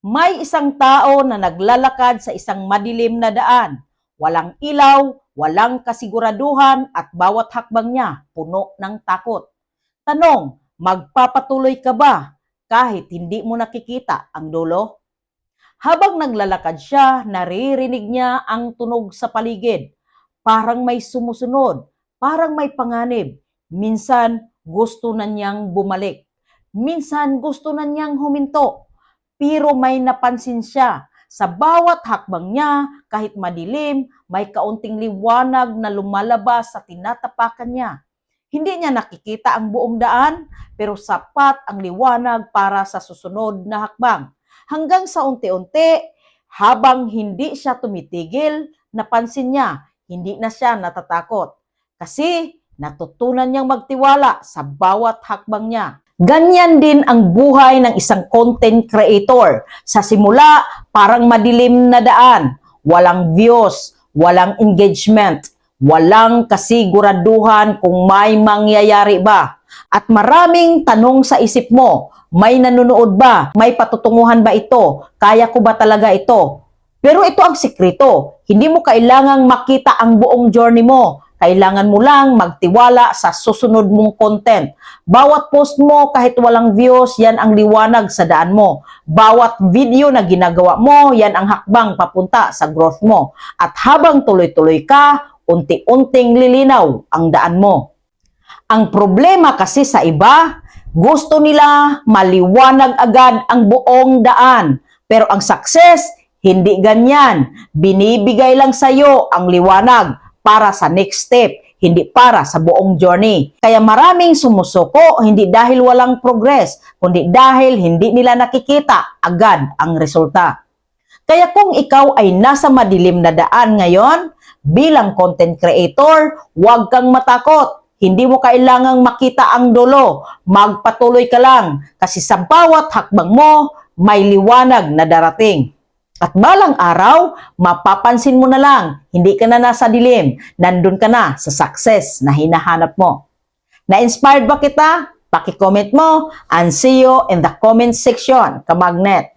May isang tao na naglalakad sa isang madilim na daan. Walang ilaw, walang kasiguraduhan at bawat hakbang niya puno ng takot. Tanong, magpapatuloy ka ba kahit hindi mo nakikita ang dulo? Habang naglalakad siya, naririnig niya ang tunog sa paligid. Parang may sumusunod, parang may panganib. Minsan gusto na niyang bumalik. Minsan gusto na niyang huminto. Pero may napansin siya. Sa bawat hakbang niya, kahit madilim, may kaunting liwanag na lumalabas sa tinatapakan niya. Hindi niya nakikita ang buong daan, pero sapat ang liwanag para sa susunod na hakbang. Hanggang sa unti-unti, habang hindi siya tumitigil, napansin niya, hindi na siya natatakot. Kasi natutunan niyang magtiwala sa bawat hakbang niya. Ganyan din ang buhay ng isang content creator. Sa simula, parang madilim na daan. Walang views, walang engagement, walang kasiguraduhan kung may mangyayari ba. At maraming tanong sa isip mo, may nanonood ba? May patutunguhan ba ito? Kaya ko ba talaga ito? Pero ito ang sikreto. Hindi mo kailangang makita ang buong journey mo. Kailangan mo lang magtiwala sa susunod mong content. Bawat post mo kahit walang views, yan ang liwanag sa daan mo. Bawat video na ginagawa mo, yan ang hakbang papunta sa growth mo. At habang tuloy-tuloy ka, unti-unting lilinaw ang daan mo. Ang problema kasi sa iba, gusto nila maliwanag agad ang buong daan. Pero ang success, hindi ganyan. Binibigay lang sa iyo ang liwanag para sa next step, hindi para sa buong journey. Kaya maraming sumusuko, hindi dahil walang progress, kundi dahil hindi nila nakikita agad ang resulta. Kaya kung ikaw ay nasa madilim na daan ngayon, bilang content creator, huwag kang matakot. Hindi mo kailangang makita ang dulo. Magpatuloy ka lang kasi sa bawat hakbang mo, may liwanag na darating. At balang araw, mapapansin mo na lang, hindi ka na nasa dilim, nandun ka na sa success na hinahanap mo. Na-inspired ba kita? Paki-comment mo and see you in the comment section, Kamagnet.